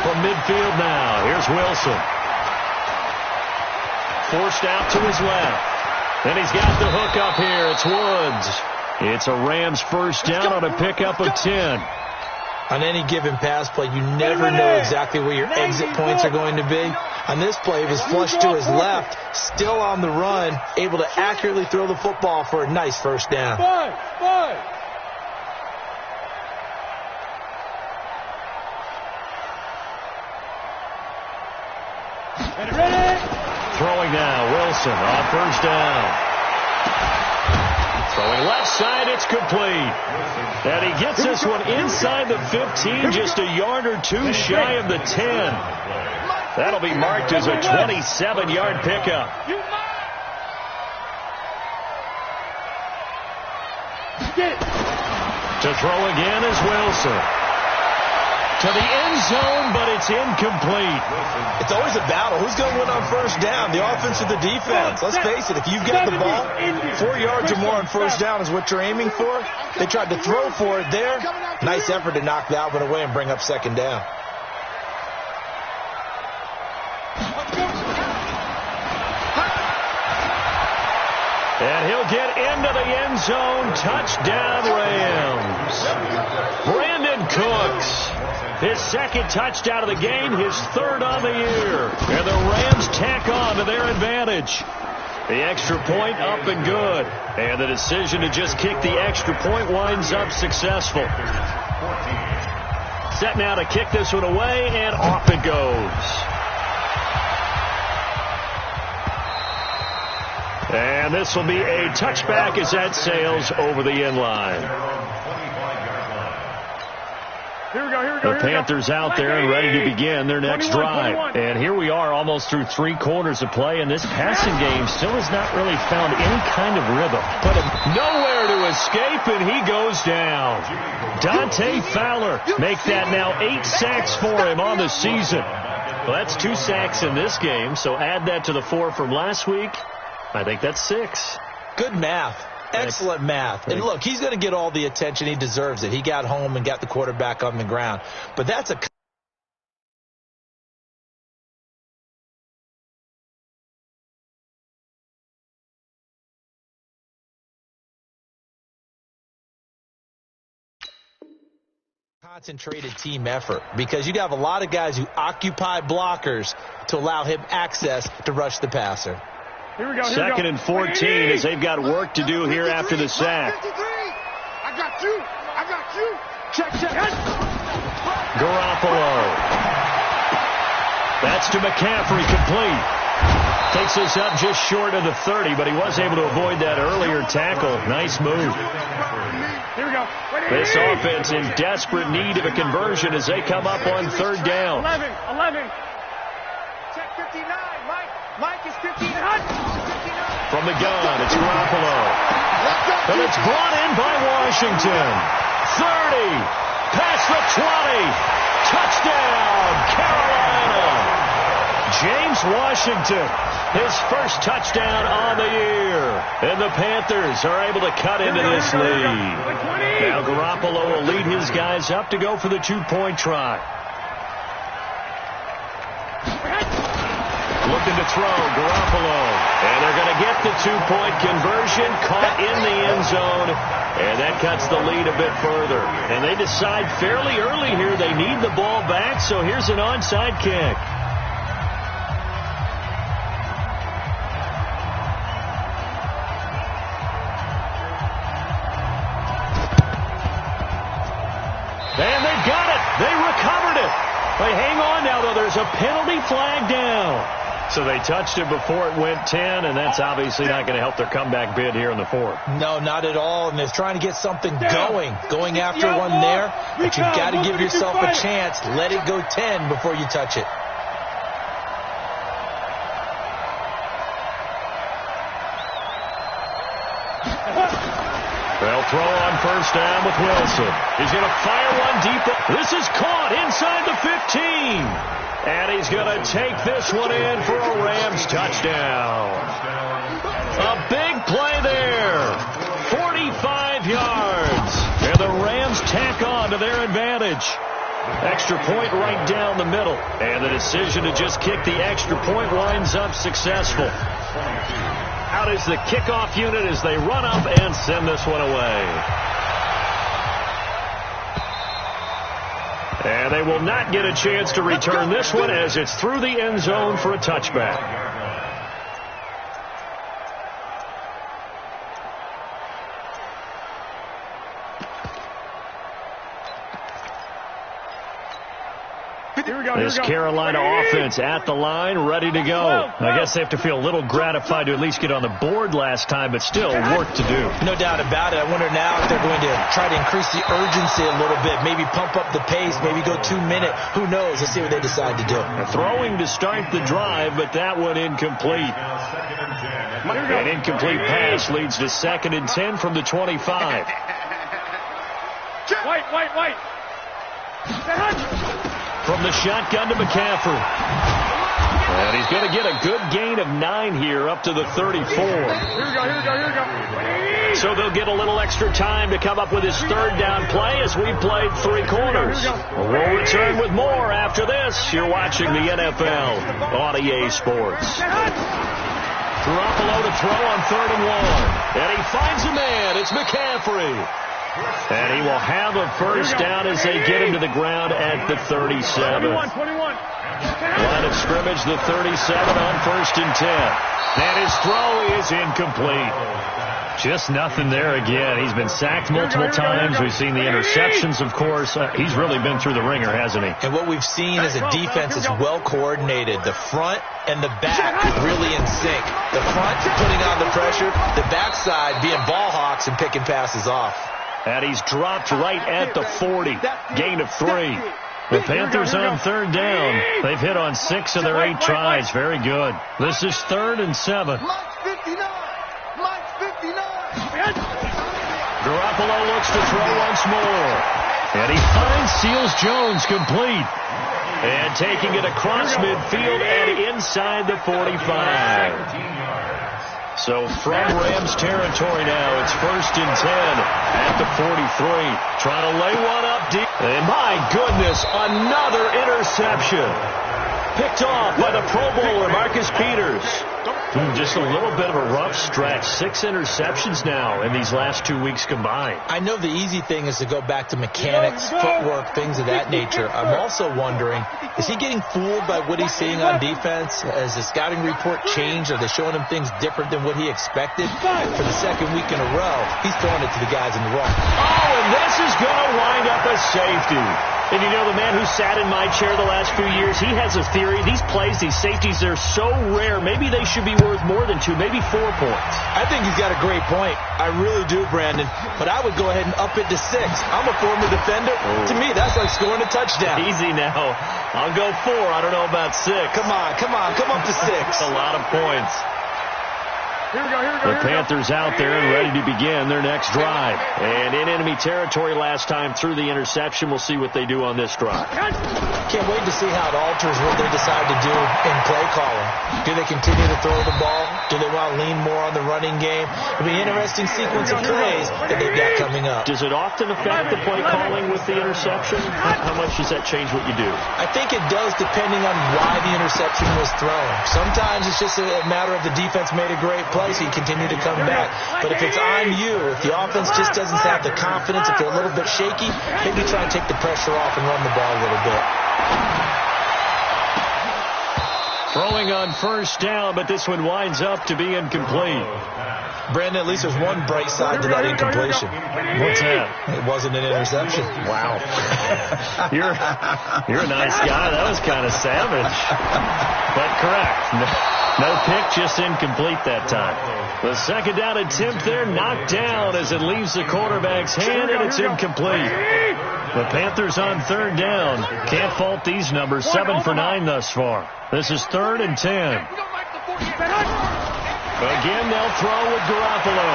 A: From midfield now, here's Wilson. Forced out to his left. Then he's got the hook up here. It's Woods. It's a Rams first down on a pickup of 10.
E: On any given pass play, you never know exactly where your exit points are going to be. On this play, he was flushed to his left, still on the run, able to accurately throw the football for a nice first down.
C: 5.
A: Throwing now, Wilson on first down. Throwing left side, it's complete. And he gets this one inside the 15, just a yard or 2 shy of the 10. That'll be marked as a 27-yard pickup. To throw again is Wilson. To the end zone, but it's incomplete.
E: It's always a battle. Who's going to win on first down, the offense or the defense? Let's face it, if you've got the ball, 4 yards or more on first down is what you're aiming for. They tried to throw for it there. Nice effort to knock that one away and bring up second down.
A: And he'll get into the end zone. Touchdown, Rams. Brandon Cooks. His 2nd touchdown of the game, his 3rd on the year. And the Rams tack on to their advantage. The extra point up and good. And the decision to just kick the extra point winds up successful. Set now to kick this one away, and off it goes. And this will be a touchback as that sails over the end line. The Panthers out there and ready to begin their next drive. And here we are almost through 3 quarters of play, and this passing game still has not really found any kind of rhythm. But nowhere to escape, and he goes down. Dante Fowler make that now 8 sacks for him on the season. Well, that's 2 sacks in this game, so add that to the 4 from last week. I think that's 6.
E: Good math. Excellent math. And look, he's going to get all the attention. He deserves it. He got home and got the quarterback on the ground. But that's a concentrated team effort, because you have a lot of guys who occupy blockers to allow him access to rush the passer.
C: Here we go.
A: Second and 14 as they've got work to do here after the sack.
B: I got you. Check.
A: Garoppolo. That's to McCaffrey, complete. Takes us up just short of the 30, but he was able to avoid that earlier tackle. Nice move.
C: Here we go.
A: This offense in desperate need of a conversion as they come up on 3rd down.
C: 11.
D: Check 59. Mike is 59.
A: From the gun, it's Garoppolo. And it's brought in by Washington. 30. Past the 20. Touchdown, Carolina. James Washington, his first touchdown on the year. And the Panthers are able to cut into this lead. Now Garoppolo will lead his guys up to go for the 2-point try. Looking to throw, Garoppolo. And they're going to get the 2-point conversion, caught in the end zone. And that cuts the lead a bit further. And they decide fairly early here they need the ball back, so here's an onside kick. And they got it. They recovered it. They hang on now, though. There's a penalty flag down. So they touched it before it went 10, and that's obviously not going to help their comeback bid here in the 4th.
E: No, not at all. And they're trying to get something going after one there. But you've got to give yourself a chance. Let it go 10 before you touch it.
A: They'll throw on 1st down with Wilson. He's going to fire one deep. This is caught inside the 15. And he's going to take this one in for a Rams touchdown. A big play there. 45 yards. And the Rams tack on to their advantage. Extra point right down the middle. And the decision to just kick the extra point winds up successful. Out is the kickoff unit as they run up and send this one away. And they will not get a chance to return this one as it's through the end zone for a touchback. This Carolina offense at the line, ready to go. I guess they have to feel a little gratified to at least get on the board last time, but still work to do.
E: No doubt about it. I wonder now if they're going to try to increase the urgency a little bit, maybe pump up the pace, maybe go 2-minute. Who knows? Let's see what they decide to do.
A: Throwing to start the drive, but that one incomplete. An incomplete pass leads to 2nd and 10 from the 25.
C: White.
A: From the shotgun to McCaffrey. And he's going to get a good gain of 9 here up to the 34.
C: Here we go.
A: So they'll get a little extra time to come up with his 3rd down play as we played 3 quarters. We'll return with more after this. You're watching the NFL on EA Sports. Garoppolo to throw on 3rd and 1. And he finds a man. It's McCaffrey. And he will have a 1st down as they get him to the ground at the 37.
C: 21.
A: Line of scrimmage, the 37 on 1st and 10. And his throw is incomplete. Just nothing there again. He's been sacked multiple times. We've seen the interceptions, of course. He's really been through the ringer, hasn't he?
E: And what we've seen is a defense that's well coordinated. The front and the back really in sync. The front putting on the pressure, the backside being ball hawks and picking passes off.
A: And he's dropped right at the 40. Gain of 3. The Panthers on third down. They've hit on 6 of their 8 tries. Very good. This is 3rd and 7. Garoppolo looks to throw once more. And he finds Seals-Jones complete. And taking it across midfield and inside the 45. So from Rams territory now, it's 1st and 10 at the 43. Trying to lay one up deep. And my goodness, another interception. Picked off by the Pro Bowler, Marcus Peters. Just a little bit of a rough stretch. 6 interceptions now in these last 2 weeks combined.
E: I know the easy thing is to go back to mechanics, footwork, things of that nature. I'm also wondering, is he getting fooled by what he's seeing on defense? Has the scouting report changed? Are they showing him things different than what he expected? For the 2nd week in a row, he's throwing it to the guys in the wrong.
A: Oh, and this is going to wind up a safety. And you know, the man who sat in my chair the last few years, he has a theory. These plays, these safeties, they're so rare. Maybe they should be worth more than 2, maybe 4 points.
E: I think he's got a great point. I really do, Brandon. But I would go ahead and up it to 6. I'm a former defender. To me, that's like scoring a touchdown.
A: Easy now. I'll go 4. I don't know about 6.
E: Come up to 6.
A: A lot of points.
C: Here we go.
A: The Panthers out there and ready to begin their next drive. And in enemy territory last time through the interception. We'll see what they do on this drive.
E: Can't wait to see how it alters what they decide to do in play calling. Do they continue to throw the ball? Do they want to lean more on the running game? It'll be an interesting sequence of plays that they've got coming up.
A: Does it often affect the play calling with the interception? How much does that change what you do?
E: I think it does, depending on why the interception was thrown. Sometimes it's just a matter of the defense made a great play, so you continue to come back. But if it's on you, if the offense just doesn't have the confidence, if they're a little bit shaky, maybe try and take the pressure off and run the ball a little bit.
A: Throwing on 1st down, but this one winds up to be incomplete.
E: Brandon, at least there's one bright side to that incompletion.
A: What's that?
E: It wasn't an interception.
A: Wow. You're a nice guy. That was kind of savage. But correct. No pick, just incomplete that time. The 2nd down attempt there knocked down as it leaves the quarterback's hand, and it's incomplete. The Panthers on 3rd down. Can't fault these numbers. 7 for 9 thus far. This is 3rd and 10. Again, they'll throw with Garoppolo.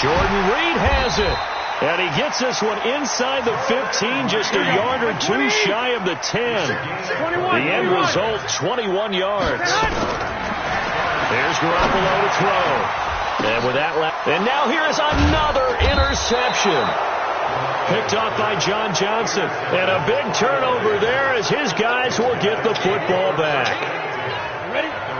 A: Jordan Reed has it. And he gets this one inside the 15, just a yard or 2 shy of the 10. The end result, 21 yards. There's Garoppolo to throw. And with that and now here's another interception. Picked off by John Johnson. And a big turnover there as his guys will get the football back.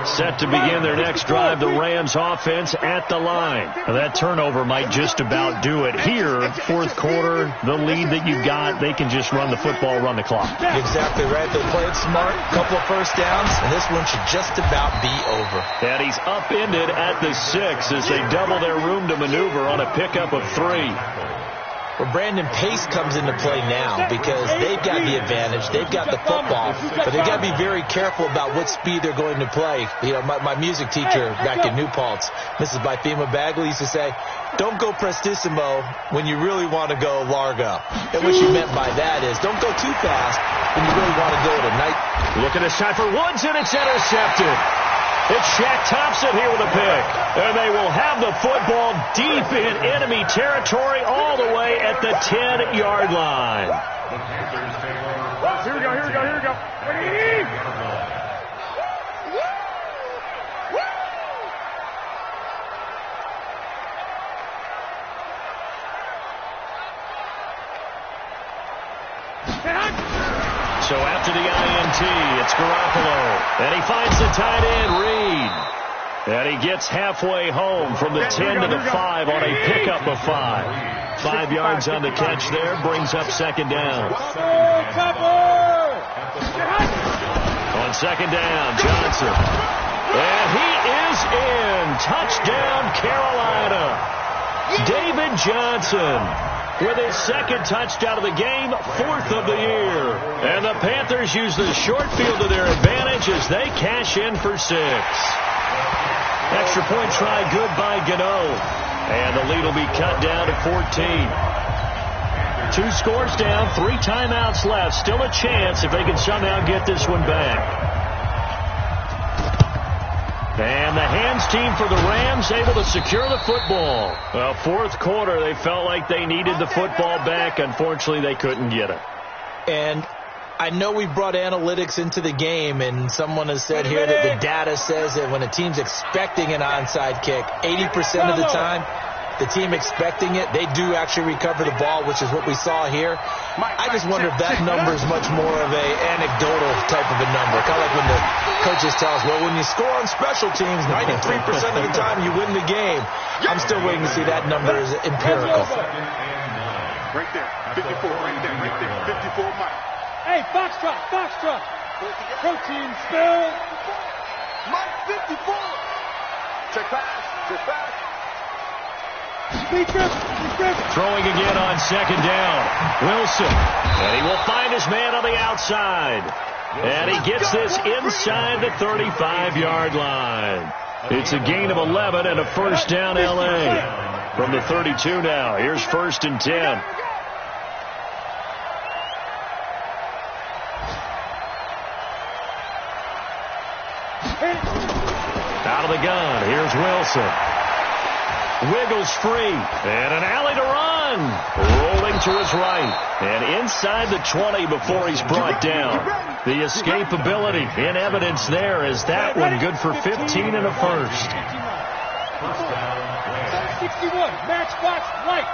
A: Set to begin their next drive, the Rams offense at the line. That turnover might just about do it. Here, 4th quarter, the lead that you've got, they can just run the football, run the clock.
E: Exactly right. They played smart, couple of 1st downs, and this one should just about be over.
A: And he's upended at the 6 as they double their room to maneuver on a pickup of 3.
E: Well, Brandon, pace comes into play now because they've got the advantage. They've got the football, but they've got to be very careful about what speed they're going to play. You know, my music teacher back in New Paltz, Mrs. Bythema Bagley, used to say, don't go prestissimo when you really want to go largo. And what she meant by that is don't go too fast when you really want to go at a night.
A: Look at this shot for Woods, and it's intercepted. It's Shaq Thompson here with a pick. And they will have the football deep in enemy territory all the way at the 10-yard line.
C: Here we go.
A: So after the INT, it's Garoppolo. And he finds the tight end, Reed. And he gets halfway home from the 10 to the 5 on a pickup of 5. 5 yards on the catch there, brings up 2nd down. On 2nd down, Johnson. And he is in. Touchdown, Carolina. David Johnson with his 2nd touchdown of the game, 4th of the year. And the Panthers use the short field to their advantage as they cash in for 6. Extra point try good by Gano. And the lead will be cut down to 14. 2 scores down, 3 timeouts left. Still a chance if they can somehow get this one back. And the hands team for the Rams able to secure the football. Well, 4th quarter, they felt like they needed the football back. Unfortunately, they couldn't get it.
E: And I know we brought analytics into the game, and someone has said here that the data says that when a team's expecting an onside kick, 80% of the time, the team expecting it, they do actually recover the ball, which is what we saw here. I just wonder if that number is much more of a anecdotal type of a number. Kind of like when the coaches tell us, well, when you score on special teams, 93% of the time you win the game. I'm still waiting to see that number as empirical.
D: Right there, 54, right there, 54 Mike.
C: Hey, Foxtrot. Protein spill.
D: Mike, 54. Check pass.
A: Throwing again on 2nd down. Wilson. And he will find his man on the outside. And he gets this inside the 35-yard line. It's a gain of 11 and a first down L.A. From the 32 now. Here's 1st and 10. Out of the gun. Here's Wilson. Wiggles free. And an alley to run. Rolling to his right. And inside the 20 before he's brought down. The escapability in evidence there is that one good for 15 and a first.
C: 61. Matchbox light.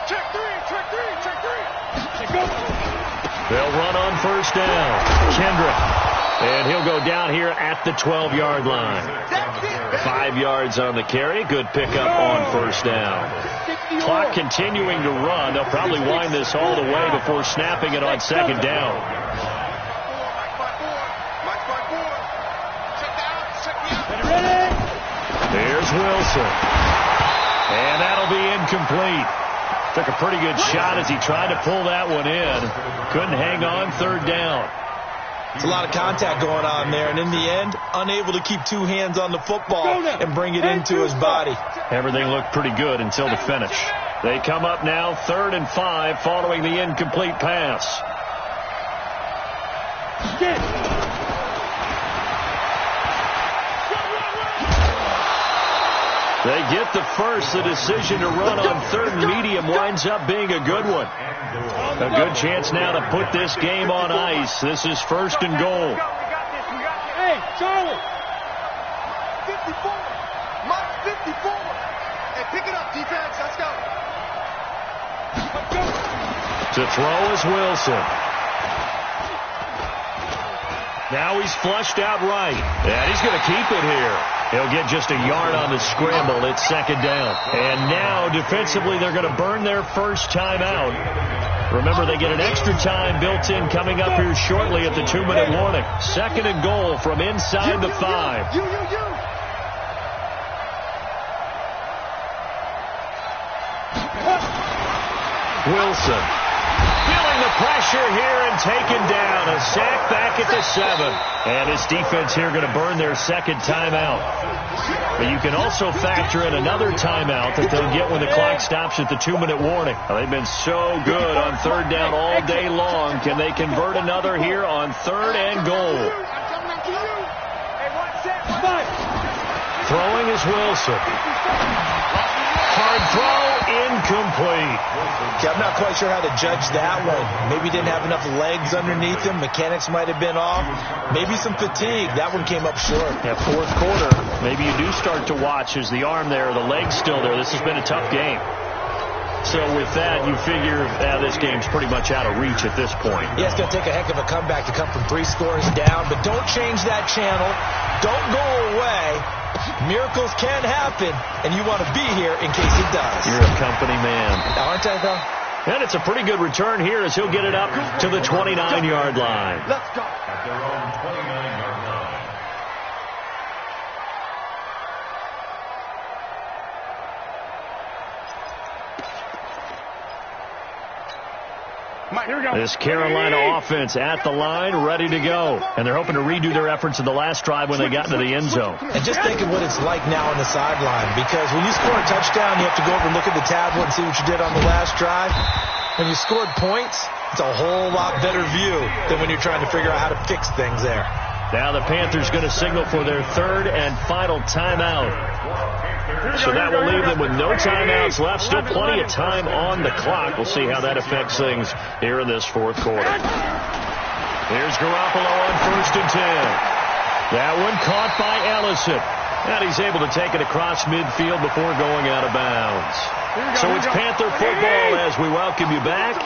D: Check three.
A: They'll run on 1st down. Kendrick. And he'll go down here at the 12-yard line. 5 yards on the carry. Good pickup on 1st down. Clock continuing to run. They'll probably wind this all the way before snapping it on 2nd down. There's Wilson. And that'll be incomplete. Took a pretty good shot as he tried to pull that one in. Couldn't hang on 3rd down.
E: It's a lot of contact going on there, and in the end, unable to keep 2 hands on the football and bring it into his body.
A: Everything looked pretty good until the finish. They come up now 3rd and 5 following the incomplete pass. They get the first. The decision to run on 3rd and medium winds up being a good one. A good chance now to put this game on ice. This is 1st and goal.
C: Hey, Charlie.
D: 54. Mike, 54. Hey, pick it up, defense. Let's go.
A: To throw is Wilson. Now he's flushed out right. And he's going to keep it here. He'll get just a yard on the scramble. It's 2nd down. And now, defensively, they're going to burn their first timeout. Remember, they get an extra time built in coming up here shortly at the 2-minute warning. 2nd and goal from inside the 5. Wilson. Feeling the pressure here and taken down. A sack back at the 7. And his defense here going to burn their 2nd timeout. But you can also factor in another timeout that they'll get when the clock stops at the 2-minute warning. Now, they've been so good on 3rd down all day long. Can they convert another here on 3rd and goal? Throwing is Wilson. Hard throw, incomplete.
E: Okay, I'm not quite sure how to judge that one. Maybe he didn't have enough legs underneath him. Mechanics might have been off. Maybe some fatigue. That one came up short.
A: Yeah, 4th quarter, maybe you do start to watch. Is the arm there, the leg's still there? This has been a tough game. So with that, you figure this game's pretty much out of reach at this point.
E: Yeah, it's going to take a heck of a comeback to come from 3 scores down. But don't change that channel. Don't go away. Miracles can happen, and you want to be here in case it does.
A: You're a company man.
E: Aren't I, though?
A: And it's a pretty good return here as he'll get it up to the 29-yard line.
D: Let's go.
B: At their own 29-yard line.
A: This Carolina offense at the line, ready to go. And they're hoping to redo their efforts in the last drive when they got into the end zone.
E: And just think of what it's like now on the sideline, because when you score a touchdown, you have to go over and look at the tablet and see what you did on the last drive. When you scored points, it's a whole lot better view than when you're trying to figure out how to fix things there.
A: Now the Panthers going to signal for their third and final timeout. So that will leave them with no timeouts left. Still plenty of time on the clock. We'll see how that affects things here in this fourth quarter. Here's Garoppolo on 1st and 10. That one caught by Ellison. And he's able to take it across midfield before going out of bounds. So it's Panther football as we welcome you back.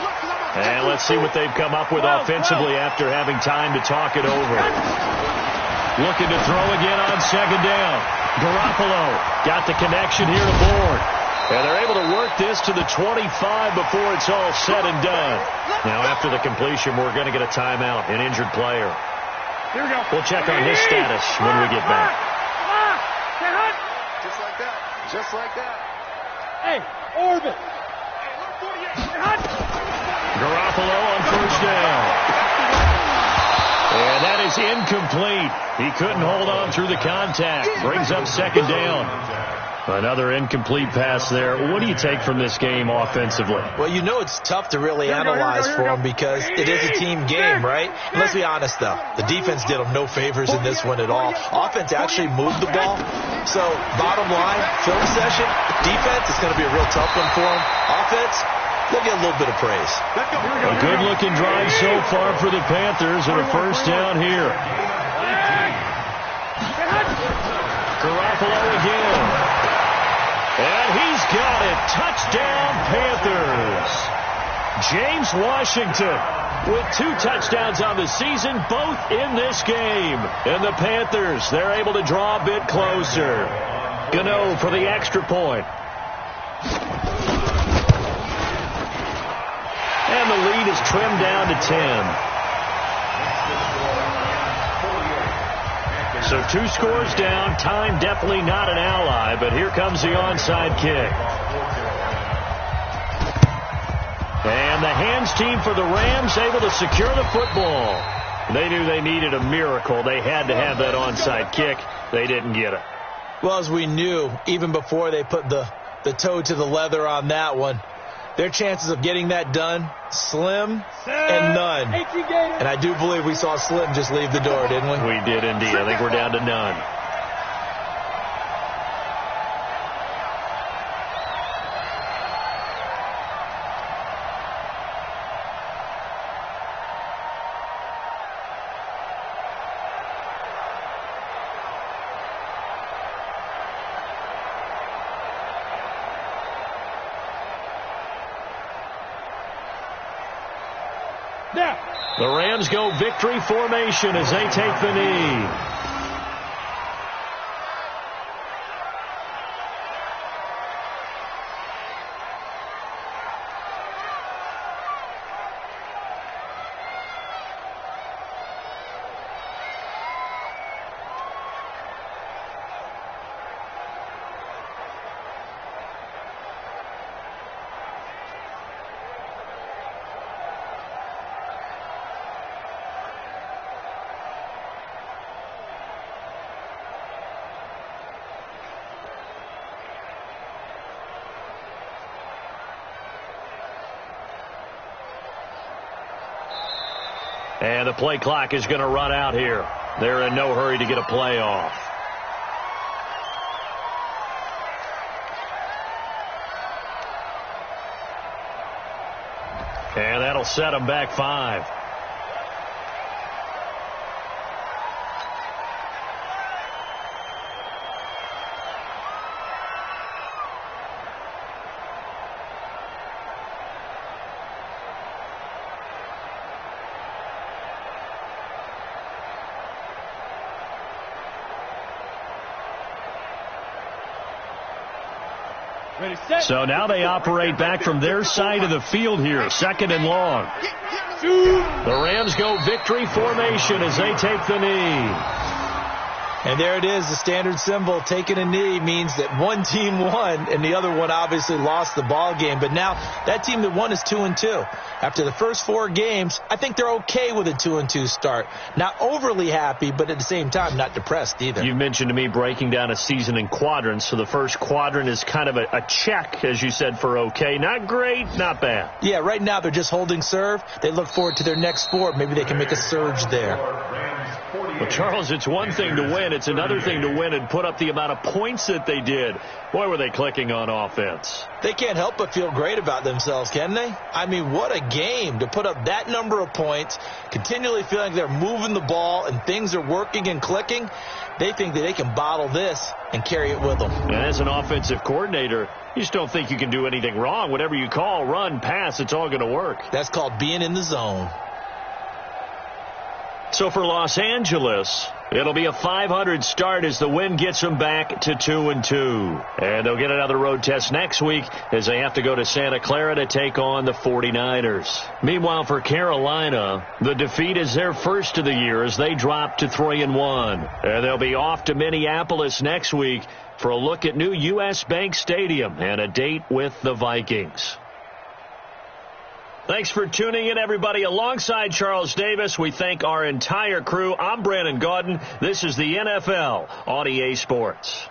A: And let's see what they've come up with offensively after having time to talk it over. Looking to throw again on 2nd down. Garoppolo got the connection here to Bourne. And they're able to work this to the 25 before it's all said and done. Now after the completion, we're going to get a timeout, an injured player. We'll check on his status when we get back.
D: Just like that. Just like that.
C: Hey, orbit.
A: Garoppolo on 1st down. And that is incomplete. He couldn't hold on through the contact. Brings up 2nd down. Another incomplete pass there. What do you take from this game offensively?
E: Well, you know it's tough to really analyze for them because it is a team game, right? And let's be honest, though. The defense did them no favors in this one at all. Offense actually moved the ball. So, bottom line, film session, defense is going to be a real tough one for them. Offense, they'll get a little bit of praise.
A: A good-looking drive so far for the Panthers and a 1st down here. Garoppolo again. And he's got it. Touchdown, Panthers. James Washington with 2 touchdowns on the season, both in this game. And the Panthers, they're able to draw a bit closer. Gano for the extra point. And the lead is trimmed down to 10. So 2 scores down. Time definitely not an ally, but here comes the onside kick. And the hands team for the Rams able to secure the football. They knew they needed a miracle. They had to have that onside kick. They didn't get it.
E: Well, as we knew, even before they put the toe to the leather on that one, their chances of getting that done, slim and none. And I do believe we saw Slim just leave the door, didn't we?
A: We did indeed. I think we're down to none. The Rams go victory formation as they take the knee. And the play clock is going to run out here. They're in no hurry to get a play off. And that'll set them back 5. So now they operate back from their side of the field here, 2nd and long. The Rams go victory formation as they take the knee.
E: And there it is, the standard symbol. Taking a knee means that one team won and the other one obviously lost the ball game. But now that team that won is 2-2. After the first 4 games, I think they're okay with a 2-2 start. Not overly happy, but at the same time, not depressed either.
A: You mentioned to me breaking down a season in quadrants. So the first quadrant is kind of a check, as you said, for okay. Not great, not bad.
E: Yeah, right now they're just holding serve. They look forward to their next 4. Maybe they can make a surge there.
A: Well, Charles, it's one thing to win. It's another thing to win and put up the amount of points that they did. Boy, were they clicking on offense.
E: They can't help but feel great about themselves, can they? I mean, what a game to put up that number of points, continually feeling they're moving the ball and things are working and clicking. They think that they can bottle this and carry it with them.
A: And as an offensive coordinator, you just don't think you can do anything wrong. Whatever you call, run, pass, it's all going to work.
E: That's called being in the zone.
A: So for Los Angeles, it'll be a 500 start as the win gets them back to 2-2. And they'll get another road test next week as they have to go to Santa Clara to take on the 49ers. Meanwhile, for Carolina, the defeat is their first of the year as they drop to 3-1. And they'll be off to Minneapolis next week for a look at new U.S. Bank Stadium and a date with the Vikings. Thanks for tuning in, everybody. Alongside Charles Davis, we thank our entire crew. I'm Brandon Gaudin. This is the NFL on EA Sports.